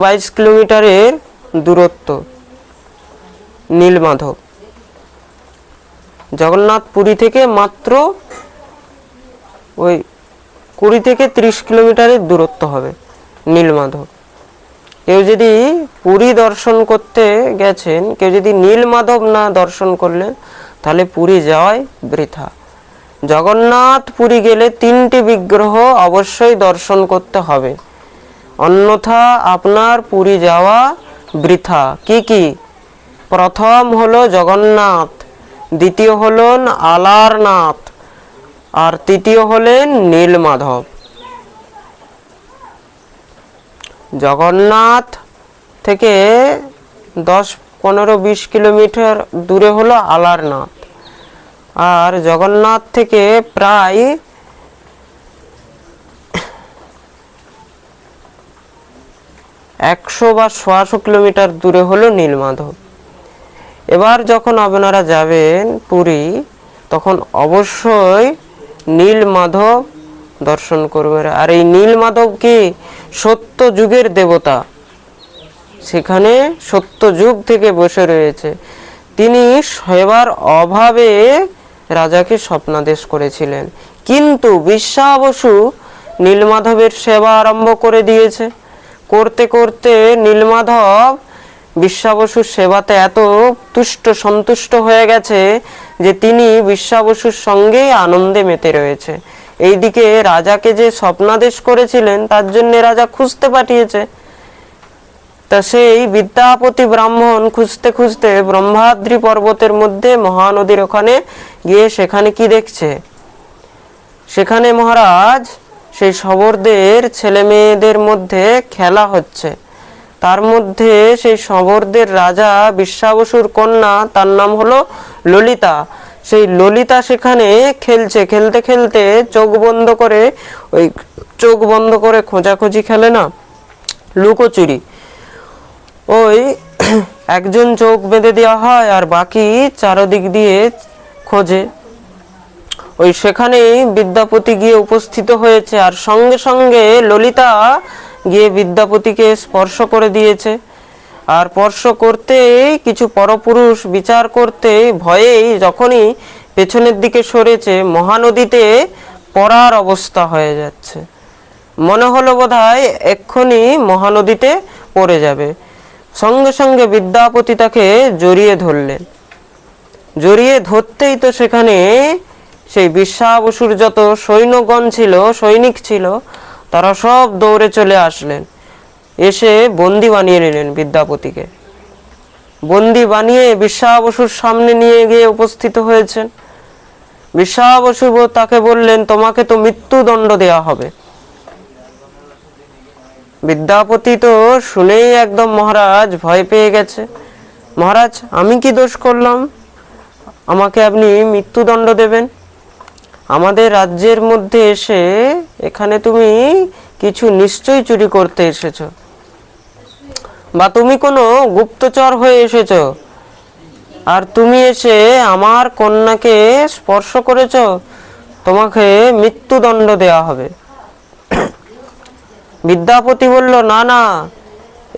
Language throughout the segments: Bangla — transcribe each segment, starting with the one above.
22 কিলোমিটারের দূরত্ব নীলমাধব। জগন্নাথ পুরী থেকে মাত্র ওই 20 থেকে 30 কিলোমিটারের দূরত্ব হবে নীলমাধব। কেউ যদি পুরী দর্শন করতে গেছেন, কেউ যদি নীলমাধব না দর্শন করলেন, তাহলে পুরী যাওয়াই বৃথা। জগন্নাথ পুরী গেলে 3টি বিগ্রহ অবশ্যই দর্শন করতে হবে, অন্যথা আপনার পুরী যাওয়া বৃথা। কি কি? প্রথম হলো জগন্নাথ, দ্বিতীয় হলেন আলারনাথ, আর তৃতীয় হলেন নীলমাধব। জগন্নাথ থেকে 10, 15, 20 কিলোমিটার দূরে হলো আলারনাথ, আর জগন্নাথ থেকে প্রায় 100 বা 100 কিলোমিটার দূরে হলো নীলমাধব। এবার যখন আপনারা যাবেন পুরী, তখন অবশ্যই নীলমাধব দর্শন করবেন। আর এই নীলমাধব কি? সত্য যুগের দেবতা, সেখানে সত্য যুগ থেকে বসে রয়েছে। তিনি সেবার অভাবে রাজাকে স্বপ্নাদেশ করেছিলেন, কিন্তু বিশ্বাবসু নীলমাধবের সেবা আরম্ভ করে দিয়েছে। করতে করতে নীলমাধব বিশ্বাবসুর সেবাতে এত সন্তুষ্ট হয়ে গেছে যে তিনি বিশ্বাবসুর সঙ্গে আনন্দে মেতে রয়েছে। এইদিকে রাজাকে যে স্বপ্নাদেশ করেছিলেন, তার জন্য রাজা খুঁজতে পাঠিয়েছে। তা সেই বিদ্যাপতি ব্রাহ্মণ খুঁজতে খুঁজতে ব্রহ্মাদ্রি পর্বতের মধ্যে মহানদীর ওখানে গিয়ে সেখানে কি দেখছে? সেখানে মহারাজ সেই শবরদের ছেলে মেয়েদের মধ্যে খেলা হচ্ছে। তার মধ্যে সেই শবরদের রাজা বিশ্বাবসুর কন্যা, তার নাম হলো ললিতা। সেই ললিতা সেখানে খেলছে। খেলতে খেলতে চোখ বন্ধ করে খোঁজাখুঁজি খেলে না, লুকোচুরি। ওই একজন চোখ বেঁধে দেওয়া হয় আর বাকি চারদিক দিয়ে খোঁজে। ওই সেখানেই বিদ্যাপতি গিয়ে উপস্থিত হয়েছে, আর সঙ্গে সঙ্গে ললিতা গিয়ে বিদ্যাপতিকে স্পর্শ করে দিয়েছে। আর স্পর্শ করতে কিছু পরপুরুষ বিচার করতে ভয়েই যখনই পেছনের দিকে সরেছে, মহানদীতে পড়ার অবস্থা হয়ে যাচ্ছে। মনে হলো বোধহয় এক্ষুনি মহানদীতে পড়ে যাবে। সঙ্গে সঙ্গে বিদ্যাপতি তাকে জড়িয়ে ধরলেন। জড়িয়ে ধরতেই তো সেখানে সেই বিশ্বাবসুর যত সৈনিক ছিল, তারা সব দৌড়ে চলে আসলেন, এসে বন্দি বানিয়ে নিলেন বিদ্যাপতিকে। বন্দি বানিয়ে বিশ্বাবসুর সামনে নিয়ে গিয়ে উপস্থিত হয়েছেন। বিশ্বাবসু তাকে বললেন, তোমাকে তো মৃত্যুদণ্ড দেওয়া হবে। বিদ্যাপতি তো শুনেই একদম মহারাজ ভয় পেয়ে গেছে। মহারাজ, আমি কি দোষ করলাম আমাকে আপনি মৃত্যুদণ্ড দেবেন? আমাদের রাজ্যের মধ্যে এসে এখানে তুমি কিছু নিশ্চয়ই চুরি করতে এসেছো, বা তুমি কোনো গুপ্তচর হয়ে এসেছো, আর তুমি এসে আমার কন্যাকে স্পর্শ করেছো, তোমাকে মৃত্যুদণ্ড দেওয়া হবে। বিদ্যাপতি বলল, না না,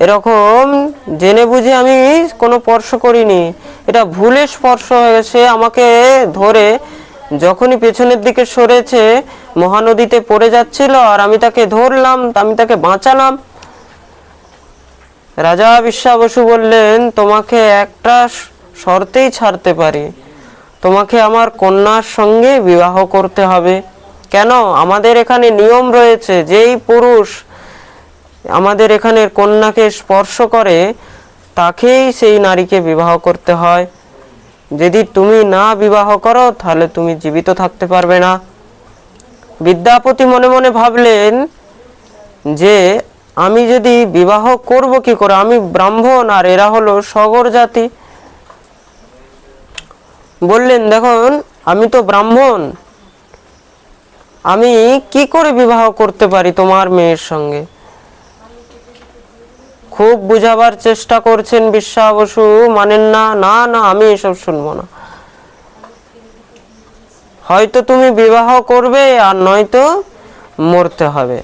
এরকম জেনে বুঝে আমি কোনো স্পর্শ করিনি, এটা ভুলে স্পর্শ হয়ে গেছে। আমাকে ধরে যখনই পেছনের দিকে সরেছে, মহানদীতে পড়ে যাচ্ছিল, আর আমি তাকে ধরলাম, আমি তাকে বাঁচালাম। রাজা বিশ্বাবসু বললেন, তোমাকে একটা শর্তেই ছাড়তে পারি, তোমাকে আমার কন্যার সঙ্গে বিবাহ করতে হবে। কেন? আমাদের এখানে নিয়ম রয়েছে, যেই পুরুষ আমাদের এখানের কন্যাকে স্পর্শ করে, তাকেই সেই নারীকে বিবাহ করতে হয়। যদি তুমি না বিবাহ করো, তাহলে তুমি জীবিত থাকতে পারবে না। বিদ্যাপতি মনে মনে ভাবলেন যে আমি যদি বিবাহ করব কি করে, আমি ব্রাহ্মণ আর এরা হলো সগর জাতি। বললেন, দেখুন আমি তো ব্রাহ্মণ, আমি কি করে বিবাহ করতে পারি তোমার মেয়ের সঙ্গে? খুব বুঝাবার চেষ্টা করছেন বিশ্বাবসু, মানেন না, না না, আমি এসব শুনবো না। হয়তো তুমি বিবাহ করবে, আর নয়তো মরতে হবে।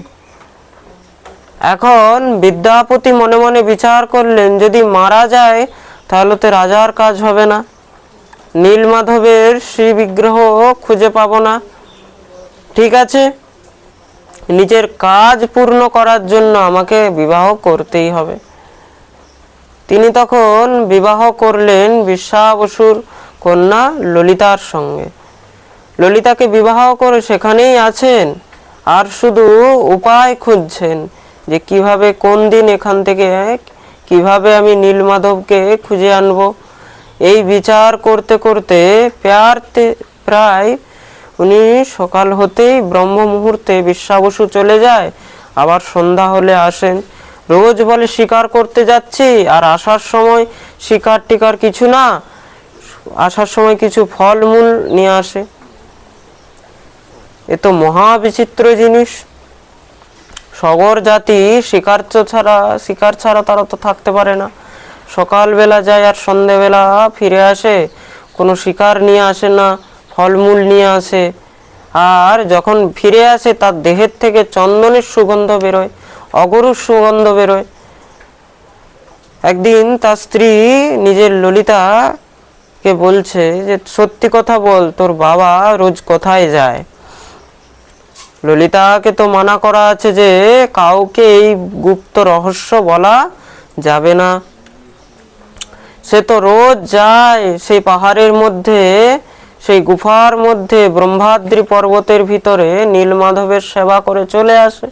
এখন বিদ্যাপতি মনে মনে বিচার করলেন, যদি মারা যায় তাহলে তো রাজার কাজ হবে না, নীলমাধবের শ্রী বিগ্রহ খুঁজে পাবো না। ঠিক আছে, নিজের কাজ পূর্ণ করার জন্য আমাকে বিবাহ করতেই হবে। তিনি তখন বিবাহ করলেন বিশ্বা বসুর কন্যা ললিতার সঙ্গে। ললিতাকে বিবাহ করে সেখানেই আছেন, আর শুধু উপায় খুঁজছেন যে কিভাবে, কোন দিন এখান থেকে কিভাবে আমি নীলমাধবকে খুঁজে আনবো। এই বিচার করতে করতে প্রায় উনি সকাল হতেই ব্রহ্ম মুহূর্তে বিশ্বা বসু চলে যায়, আবার সন্ধ্যা হলে আসেন। রোজ বলে শিকার করতে যাচ্ছি, আর আসার সময় শিকার টিকার কিছু না, আসার সময় কিছু ফলমূল নিয়ে আসে। এ তো মহা বিচিত্র জিনিস। সগর জাতি শিকার ছাড়া তারা তো থাকতে পারে না। সকালবেলা যায় আর সন্ধেবেলা ফিরে আসে, কোনো শিকার নিয়ে আসে না, ফলমূল নিয়ে আসে। আর যখন ফিরে আসে তার দেহের থেকে চন্দনের সুগন্ধ বেরোয়, অগরুর সুগন্ধ বেরোয়। একদিন তার স্ত্রী নিজের ললিতাকে বলছে যে সত্যি কথা বল, তোর বাবা রোজ কোথায় যায়? ললিতাকে তো মানা করা আছে যে কাউকে এই গুপ্ত রহস্য বলা যাবে না। সে তো রোজ যায় সেই পাহাড়ের মধ্যে, সেই গুফার মধ্যে ব্রহ্মাদ্রি পর্বতের ভিতরে নীলমাধবের সেবা করে চলে আসে।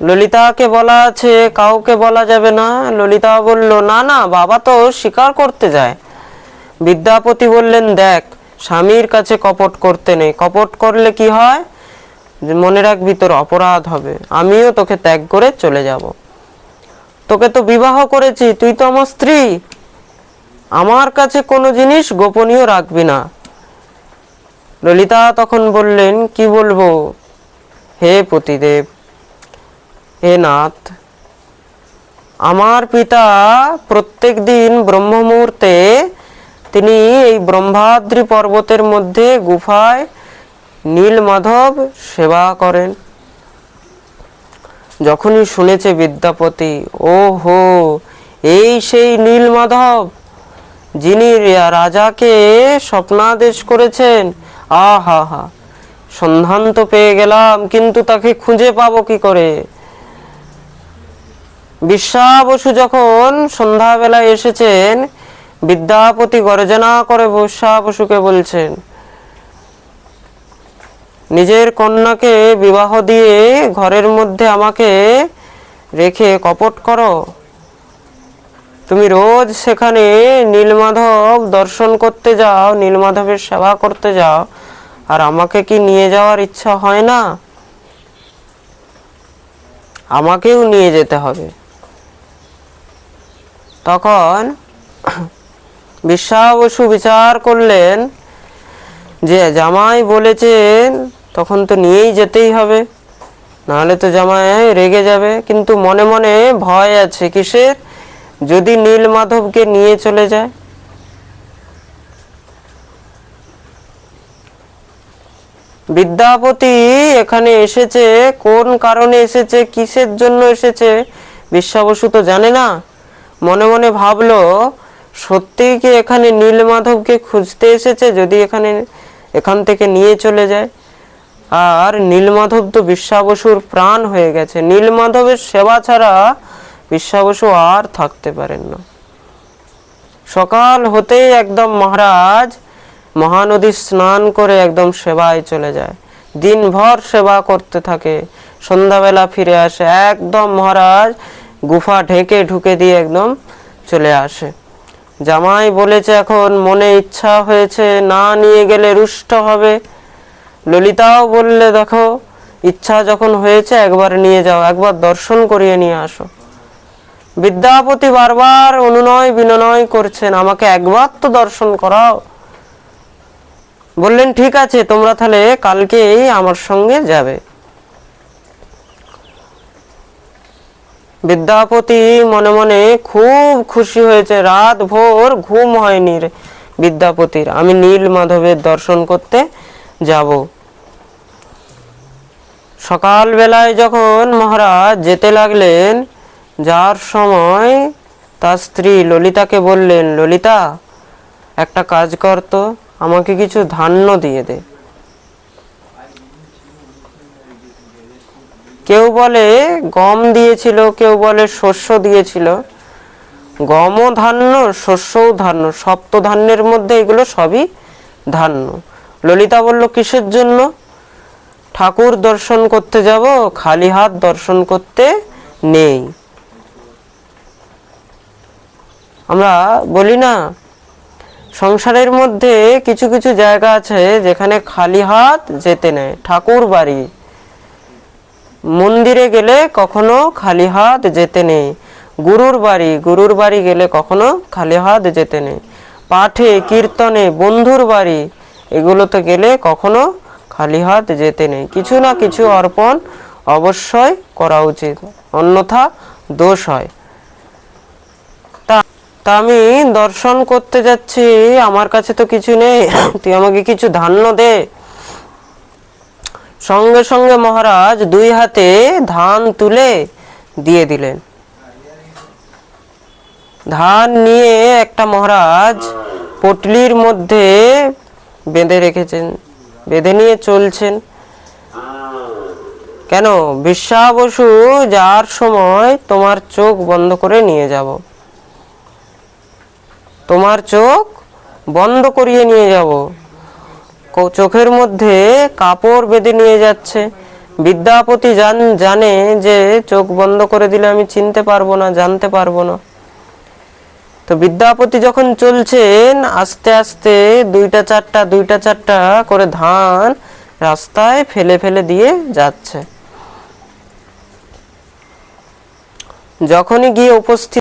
ললিতাকে বলা আছে কাউকে বলা যাবে না। ললিতা বলল, না না, বাবা তো শিকার করতে যায়। বিদ্যাপতি বললেন, দেখ, স্বামীর কাছে কপট করতে নেই, কপট করলে কি হয়, মনে রাখবি তোর অপরাধ হবে, আমিও তোকে ত্যাগ করে চলে যাব। তোকে তো বিবাহ করেছি, তুই তো আমার স্ত্রী, আমার কাছে কোনো জিনিস গোপনীয় রাখবি না। ললিতা তখন বললেন, কি বলবো হে পতিদেব, হে নাথ, আমার পিতা প্রত্যেক দিন ব্রহ্ম মুহূর্তে তিনি এই ব্রহ্মাদ্রি পর্বতের মধ্যে গুফায় নীলমাধব সেবা করেন। যখনই শুনেছে বিদ্যাপতি, ও হো, এই সেই নীলমাধব যিনি রাজাকে স্বপ্নাদেশ করেছেন, আহা হা, সন্ধান তো পেয়ে গেলাম, কিন্তু তাকে খুঁজে পাবো কি করে? বিশ্বা বসু যখন সন্ধ্যাবেলায় এসেছেন, বিদ্যাপতি গর্জনা করে বিশ্বা বসুকে বলছেন, নিজের কন্যাকে বিবাহ দিয়ে ঘরের মধ্যে আমাকে রেখে কপট করো। তুমি রোজ সেখানে নীলমাধব দর্শন করতে যাও, নীলমাধবের সেবা করতে যাও, আর আমাকে কি নিয়ে যাওয়ার ইচ্ছা হয় না? আমাকেও নিয়ে যেতে হবে। তখন বিশ্বা বসু বিচার করলেন যে জামাই বলেছেন তখন তো নিয়েই যেতেই হবে, নাহলে তো জামাই রেগে যাবে। কিন্তু মনে মনে ভয় আছে, কিসের? যদি নীলমাধবকে নিয়ে চলে যায়। বিদ্যাপতি এখানে এসেছে কোন কারণে এসেছে, কিসের জন্য এসেছে, বিশ্বা বসু তো জানে না। মনে মনে ভাবলো, সত্যিই কি এখানে নীলমাধবকে খুঁজতে এসেছে? যদি এখান থেকে নিয়ে চলে যায়, আর নীলমাধব তো বিশ্বা বসুর প্রাণ হয়ে গেছে, নীলমাধবের সেবা ছাড়া বিশ্বা বসু আর থাকতে পারেন না। সকাল হতেই একদম মহারাজ মহানদী স্নান করে একদম সেবায় চলে যায়, দিনভর সেবা করতে থাকে, সন্ধ্যাবেলা ফিরে আসে, একদম মহারাজ গুফা ঢুকে দিয়ে একদম চলে আসে। জামাই বলেছে এখন মনে ইচ্ছা হয়েছে, না নিয়ে গেলে রুষ্ট হবে। ললিতাও বললে, দেখো, ইচ্ছা যখন হয়েছে একবার নিয়ে যাও, একবার দর্শন করিয়ে নিয়ে আসো। বিদ্যাপতি বারবার অনুনয় বিনয় করছেন, আমাকে একবার তো দর্শন করাও। বললেন, ঠিক আছে, তোমরা তাহলে কালকেই আমার সঙ্গে যাবে। বিদ্যাপতি মনে মনে খুব খুশি হয়েছে, রাত ভোর ঘুম হয়নি বিদ্যাপতির, আমি নীলমাধবের দর্শন করতে যাব। সকাল বেলায় যখন মহারাজ যেতে লাগলেন, যার সময় তার স্ত্রী ললিতাকে বললেন, ললিতা একটা কাজ কর তো, আমাকে কিছু ধান্য দিয়ে দে। কেউ বলে গম দিয়েছিল, কেউ বলে শস্য দিয়েছিল। গমও ধান্য, শস্যও ধান্য, সপ্তধান্যের মধ্যে এগুলো সবই ধান্য। ললিতা বলল, কিসের জন্য? ঠাকুর দর্শন করতে যাব, খালি হাত দর্শন করতে নেই। আমরা বলি না, সংসারের মধ্যে কিছু কিছু জায়গা আছে যেখানে খালি হাত যেতে নেই। ঠাকুর বাড়ি, মন্দিরে গেলে কখনো খালি হাত যেতে নেই। গুরুর বাড়ি গেলে কখনো খালি হাত যেতে নেই। পাঠে, কীর্তনে, বন্ধুর বাড়ি, এগুলোতে গেলে কখনো খালি হাত যেতে নেই। কিছু না কিছু অর্পণ অবশ্যই করা উচিত, অন্যথা দোষ হয়। তা আমি দর্শন করতে যাচ্ছি, আমার কাছে তো কিছু নেই, তুই আমাকে কিছু ধান্য দে। সঙ্গে সঙ্গে মহারাজ দুই হাতে ধান তুলে দিয়ে দিলেন। ধান নিয়ে একটা মহারাজ পটলির মধ্যে বেঁধে রেখেছেন, বেঁধে নিয়ে চলছেন। কেন? বিশ্বা বসু যার সময় তোমার চোখ বন্ধ করে নিয়ে যাব, তোমার চোখ বন্ধ করিয়ে নিয়ে যাব। চোখের মধ্যে কাপড় বেঁধে নিয়ে যাচ্ছে। বিদ্যাপতি জানে যে চোখ বন্ধ করে দিলে আমি চিনতে পারবো না, জানতে পারবো না। তো বিদ্যাপতি যখন চলছেন, আস্তে আস্তে দুইটা চারটা করে ধান রাস্তায় ফেলে ফেলে দিয়ে যাচ্ছে। যখনই গিয়ে উপস্থিত